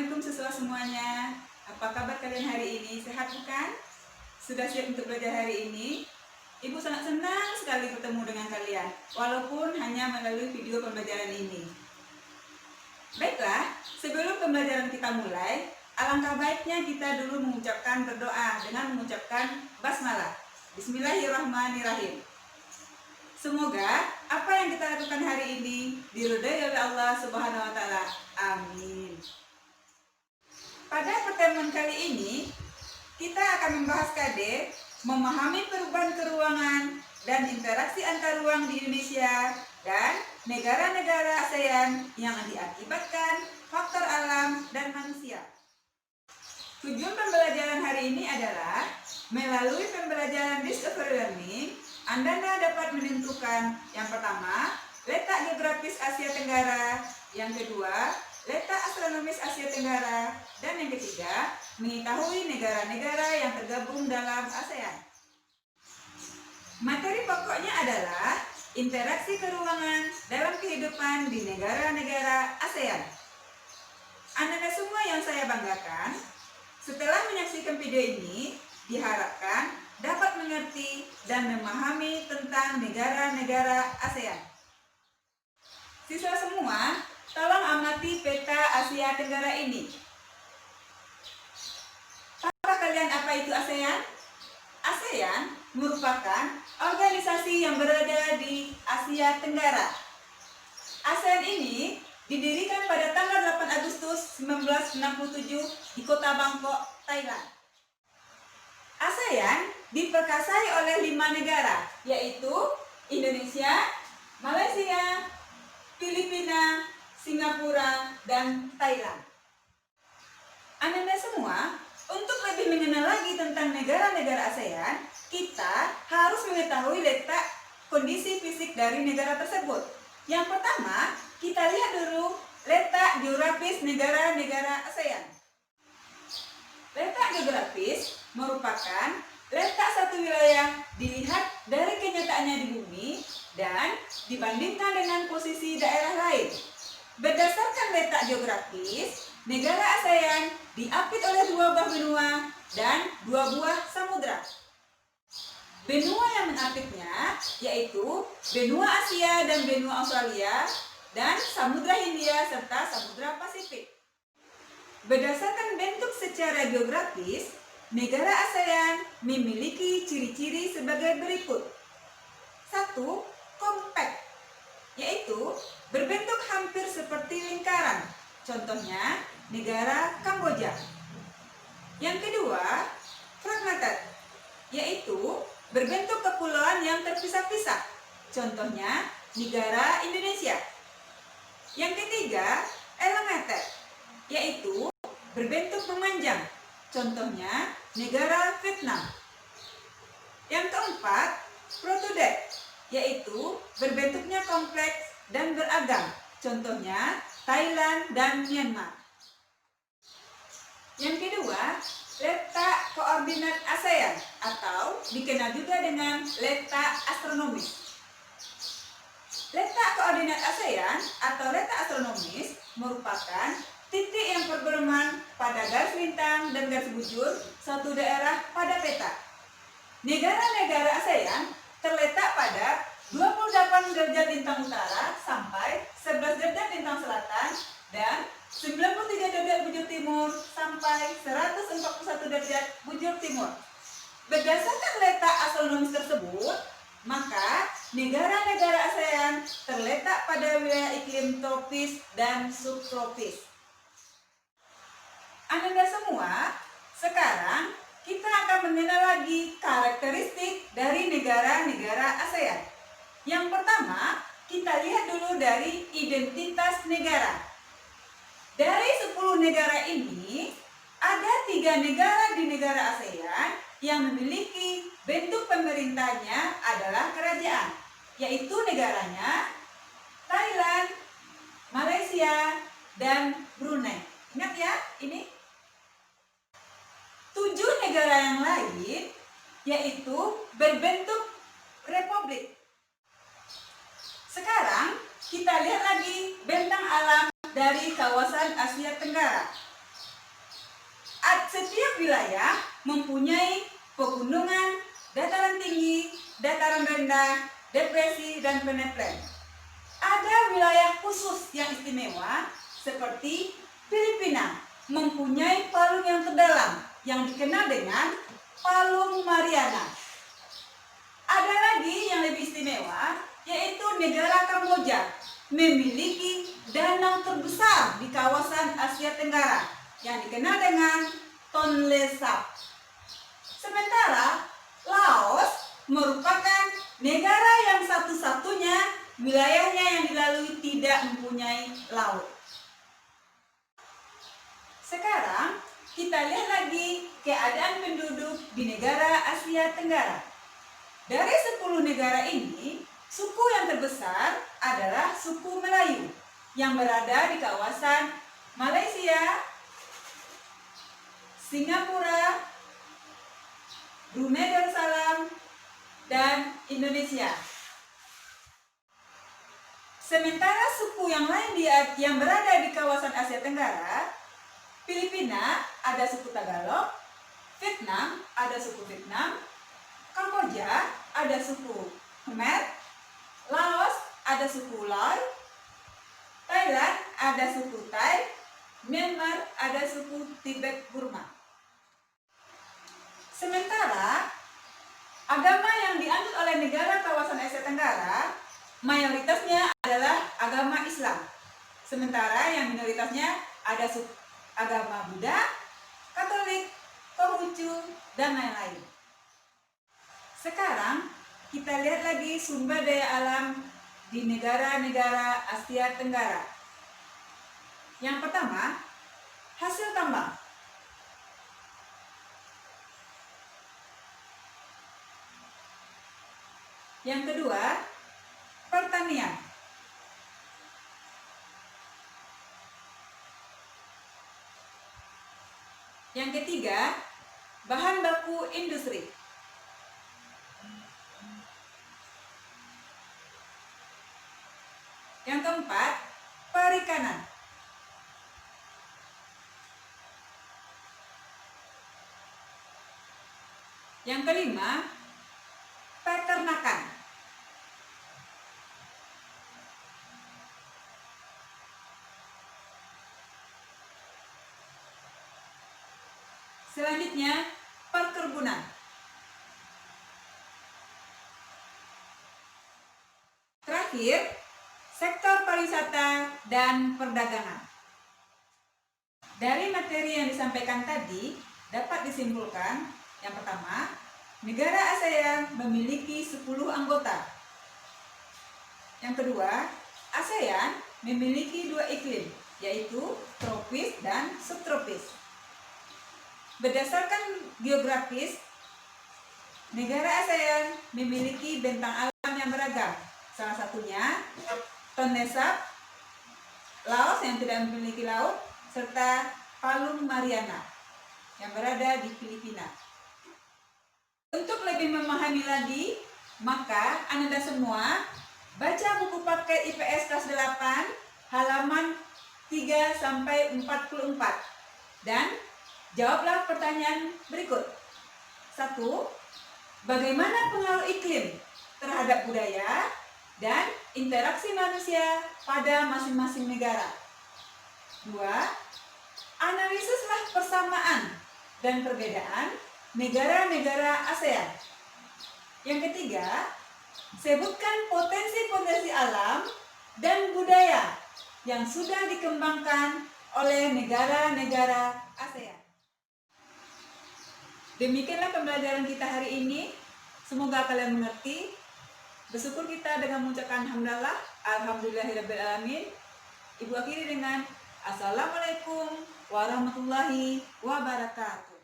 Assalamualaikum siswa semuanya. Apa kabar kalian hari ini? Sehat bukan? Sudah siap untuk belajar hari ini? Ibu sangat senang sekali bertemu dengan kalian, walaupun hanya melalui video pembelajaran ini. Baiklah, sebelum pembelajaran kita mulai, alangkah baiknya kita dulu mengucapkan berdoa dengan mengucapkan basmalah. Bismillahirrahmanirrahim. Semoga apa yang kita lakukan hari ini diridhai oleh Allah Subhanahu wa taala. Amin. Pada pertemuan kali ini, kita akan membahas KD, memahami perubahan keruangan dan interaksi antar ruang di Indonesia dan negara-negara ASEAN yang diakibatkan faktor alam dan manusia. Tujuan pembelajaran hari ini adalah melalui pembelajaran Discovery Learning, Anda dapat menentukan yang pertama, letak geografis Asia Tenggara, yang kedua, letak astronomis Asia Tenggara, dan yang ketiga, mengetahui negara-negara yang tergabung dalam ASEAN. Materi pokoknya adalah interaksi keruangan dalam kehidupan di negara-negara ASEAN. Anda semua yang saya banggakan, setelah menyaksikan video ini, diharapkan dapat mengerti dan memahami tentang negara-negara ASEAN. Siswa semua, tolong amati peta Asia Tenggara ini. Tahukah kalian apa itu ASEAN? ASEAN merupakan organisasi yang berada di Asia Tenggara. ASEAN ini didirikan pada tanggal 8 Agustus 1967 di kota Bangkok, Thailand. ASEAN diperkasai oleh 5 negara, yaitu Indonesia, Malaysia, Filipina, Singapura, dan Thailand. Anda semua, untuk lebih mengenal lagi tentang negara-negara ASEAN, kita harus mengetahui letak kondisi fisik dari negara tersebut. Yang pertama, kita lihat dulu letak geografis negara-negara ASEAN. Letak geografis merupakan letak satu wilayah dilihat dari kenyataannya di bumi dan dibandingkan dengan posisi daerah lain. Berdasarkan letak geografis, negara ASEAN diapit oleh 2 buah benua dan 2 buah samudra. Benua yang mengapitnya yaitu benua Asia dan benua Australia dan samudra Hindia serta samudra Pasifik. Berdasarkan bentuk secara geografis, negara ASEAN memiliki ciri-ciri sebagai berikut. 1. Kompak, yaitu berbentuk hampir seperti lingkaran. Contohnya, negara Kamboja. Yang kedua, fragmented, yaitu berbentuk kepulauan yang terpisah-pisah. Contohnya, negara Indonesia. Yang ketiga, elongated, yaitu berbentuk memanjang. Contohnya, negara Vietnam. Yang keempat, protrude, yaitu berbentuknya kompleks dan beragam. Contohnya, Thailand dan Myanmar. Yang kedua, letak koordinat ASEAN atau dikenal juga dengan letak astronomis. Letak koordinat ASEAN atau letak astronomis merupakan titik yang berberman pada garis lintang dan garis bujur suatu daerah pada peta. Negara-negara ASEAN terletak pada 28 derajat lintang utara sampai 11 derajat lintang selatan dan 93 derajat bujur timur sampai 141 derajat bujur timur. Berdasarkan letak astronomis tersebut, maka negara-negara ASEAN terletak pada wilayah iklim tropis dan subtropis. Anda semua, sekarang kita akan mengenal lagi karakteristik dari negara-negara ASEAN. Yang pertama, kita lihat dulu dari identitas negara. Dari 10 negara ini, ada 3 negara di negara ASEAN yang memiliki bentuk pemerintahnya adalah kerajaan, yaitu negaranya Thailand, Malaysia, dan Brunei. Ingat ya, ini 7 negara yang lain yaitu berbentuk republik. Sekarang kita lihat lagi bentang alam dari kawasan Asia Tenggara. setiap wilayah mempunyai pegunungan, dataran tinggi, dataran rendah, depresi, dan penetraan. Ada wilayah khusus yang istimewa seperti Filipina mempunyai palung yang terdalam yang dikenal dengan Palung Mariana. Ada lagi yang lebih istimewa, yaitu negara Kamboja memiliki danau terbesar di kawasan Asia Tenggara yang dikenal dengan Tonle Sap. Sementara Laos merupakan negara yang satu-satunya wilayahnya yang dilalui tidak mempunyai laut. Sekarang kita lihat lagi keadaan penduduk di negara Asia Tenggara. Dari 10 negara ini, suku yang terbesar adalah suku Melayu yang berada di kawasan Malaysia, Singapura, Brunei Darussalam, dan Indonesia. Sementara suku yang lain yang berada di kawasan Asia Tenggara, Filipina ada suku Tagalog, Vietnam ada suku Vietnam, Kamboja ada suku Khmer, Laos ada suku Lai, Thailand ada suku Thai, Myanmar ada suku Tibet Burma. Sementara agama yang dianut oleh negara kawasan Asia Tenggara mayoritasnya adalah agama Islam. Sementara yang minoritasnya ada agama Buddha, Katolik, Konghucu, dan lain-lain. Sekarang kita lihat lagi sumber daya alam di negara-negara Asia Tenggara. Yang pertama, hasil tambang. Yang kedua, pertanian. Yang ketiga, bahan baku industri. Yang keempat, perikanan. Yang kelima, peternakan. Selanjutnya, perkebunan. Terakhir, sektor pariwisata dan perdagangan. Dari materi yang disampaikan tadi, dapat disimpulkan, yang pertama, negara ASEAN memiliki 10 anggota. Yang kedua, ASEAN memiliki 2 iklim, yaitu tropis dan subtropis. Berdasarkan geografis, negara ASEAN memiliki bentang alam yang beragam. Salah satunya Tonle Sap, Laos yang tidak memiliki laut, serta Palung Mariana yang berada di Filipina. Untuk lebih memahami lagi, maka Anda semua baca buku paket IPS kelas 8 halaman 3-44 dan jawablah pertanyaan berikut. 1. Bagaimana pengaruh iklim terhadap budaya dan interaksi manusia pada masing-masing negara? 2. Analisislah persamaan dan perbedaan negara-negara ASEAN. Yang ketiga, sebutkan potensi-potensi alam dan budaya yang sudah dikembangkan oleh negara-negara ASEAN. Demikianlah pembelajaran kita hari ini. Semoga kalian mengerti. Bersyukur kita dengan mengucapkan hamdalah, alhamdulillahirrabbilalamin. Ibu akhiri dengan Assalamualaikum warahmatullahi wabarakatuh.